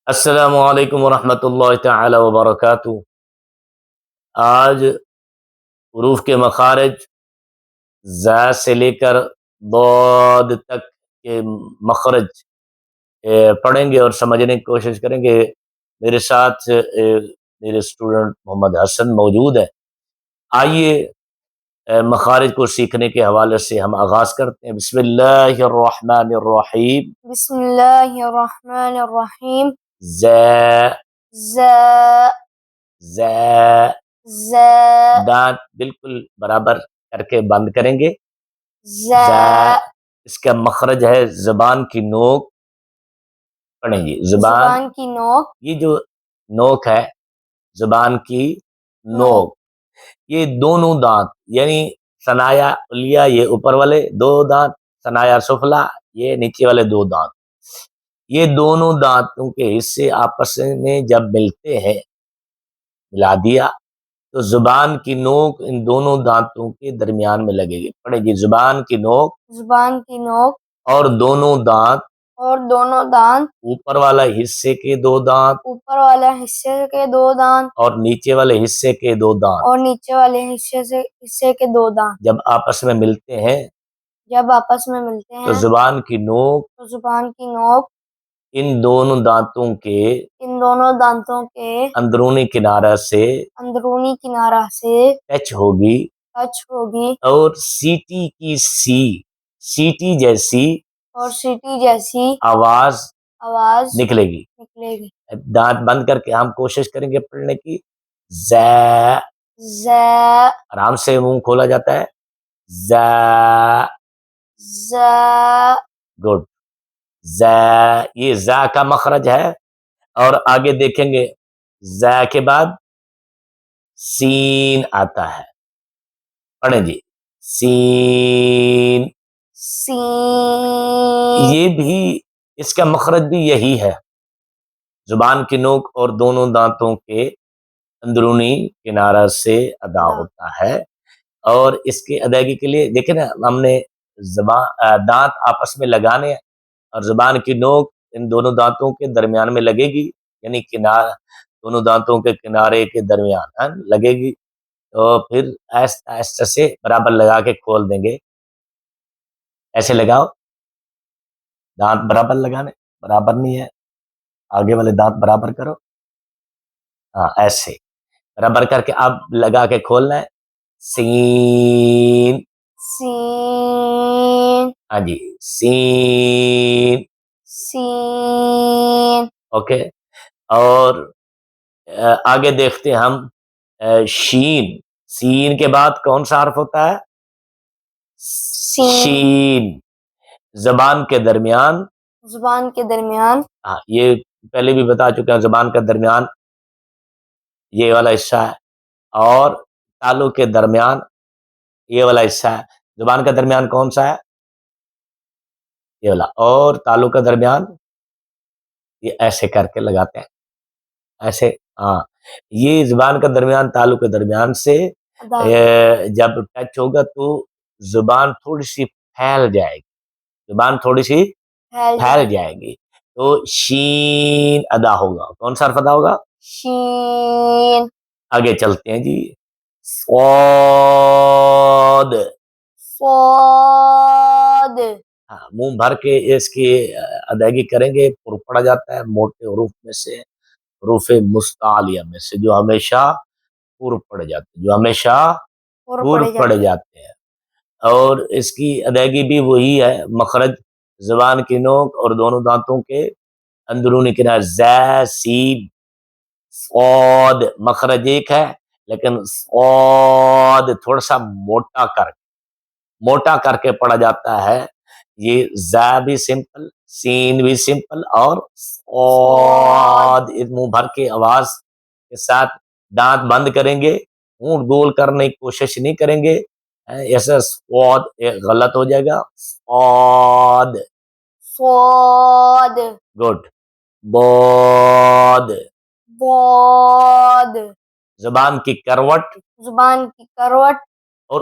السلام علیکم ورحمۃ اللہ تعالی وبرکاتہ۔ آج حروف کے مخارج ز سے لے کر ضاد تک کے مخرج پڑھیں گے اور سمجھنے کی کوشش کریں گے۔ میرے ساتھ میرے اسٹوڈنٹ محمد حسن موجود ہے۔ آئیے مخارج کو سیکھنے کے حوالے سے ہم آغاز کرتے ہیں۔ بسم اللہ الرحمن الرحیم۔ بسم اللہ الرحمن الرحیم۔ ز ز ز ز دانت بالکل برابر کر کے بند کریں گے۔ ز اس کا مخرج ہے زبان کی نوک، پڑھیں گے زبان کی نوک، یہ جو نوک ہے زبان کی نوک، یہ دونوں دانت یعنی ثنایا علیہ یہ اوپر والے دو دانت، ثنایا سفلا یہ نیچے والے دو دانت، یہ دونوں دانتوں کے حصے آپس میں جب ملتے ہیں ملا دیا تو زبان کی نوک ان دونوں دانتوں کے درمیان میں لگے گی۔ پڑھیں گے زبان کی نوک، زبان کی نوک اور دونوں دانت، اور دونوں دانت، اوپر والا حصے کے دو دانت اوپر والے حصے کے دو دانت اور نیچے والے حصے کے دو دانت اور نیچے والے حصے کے دو دانت جب آپس میں ملتے ہیں جب آپس میں ملتے تو ہیں زبان کی نوک تو زبان کی نوک ان دونوں دانتوں کے ان دونوں دانتوں کے اندرونی کنارہ سے اندرونی کنارہ سے ٹچ ہوگی ٹچ ہوگی اور سیٹی کی سیٹی جیسی اور سیٹی جیسی آواز آواز نکلے گی۔ نکلے گی۔ دانت بند کر کے ہم کوشش کریں گے پڑھنے کی۔ ز ز آرام سے منہ کھولا جاتا ہے۔ ز ز گڈ۔ ز یہ ز کا مخرج ہے اور آگے دیکھیں گے ز کے بعد سین آتا ہے۔ پڑھیں جی سین، سین، یہ بھی اس کا مخرج بھی یہی ہے، زبان کی نوک اور دونوں دانتوں کے اندرونی کنارہ سے ادا ہوتا ہے۔ اور اس کی ادائیگی کے لیے دیکھیں نا ہم نے دانت آپس میں لگانے ہیں اور زبان کی نوک ان دونوں دانتوں کے درمیان میں لگے گی، یعنی دونوں دانتوں کے کنارے کے درمیان لگے گی، تو پھر آہستہ آہستہ سے برابر لگا کے کھول دیں گے۔ ایسے لگاؤ، دانت برابر لگانے، برابر نہیں ہے آگے والے دانت برابر کرو، ہاں ایسے برابر کر کے اب لگا کے کھولنا ہے۔ سین، سین، ہاں جی سین، سین، اوکے۔ اور آگے دیکھتے ہیں ہم شین۔ سین کے بعد کون سا حرف ہوتا ہے؟ شین۔ زبان کے درمیان، زبان کے درمیان، ہاں یہ پہلے بھی بتا چکے ہیں، زبان کا درمیان یہ والا حصہ ہے اور تالو کے درمیان یہ والا حصہ ہے۔ زبان کا درمیان کون سا ہے؟ یہ والا، اور تالو کا درمیان یہ ایسے کر کے لگاتے ہیں، ایسے، ہاں یہ زبان کا درمیان تالو کے درمیان سے جب ٹچ ہوگا تو زبان تھوڑی سی پھیل جائے گی، زبان تھوڑی سی پھیل جائے گی تو شین ادا ہوگا۔ کون سا حرف ادا ہوگا؟ شین۔ آگے چلتے ہیں جی، صاد۔ صاد، ہاں منہ بھر کے اس کی ادائیگی کریں گے۔ پر پڑا جاتا ہے موٹے حروف میں سے، حروف مستعلیہ میں سے، جو ہمیشہ پر پڑے جاتے ہیں، جو ہمیشہ پر پڑے جاتے ہیں، اور اس کی ادائیگی بھی وہی ہے۔ مخرج زبان کی نوک اور دونوں دانتوں کے اندرونی کنارے، ز سین صاد، مخرج ایک ہے لیکن صاد تھوڑا سا موٹا کر کے پڑھا جاتا ہے۔ یہ ز بھی سمپل، سین بھی سمپل، اور صاد منہ بھر کے آواز کے ساتھ دانت بند کریں گے، منہ گول کرنے کی کوشش نہیں کریں گے، ایسا صاد غلط ہو جائے گا۔ صاد، صاد، گڈ۔ بود، بود، زبان کی کروٹ، زبان کی کروٹ، اور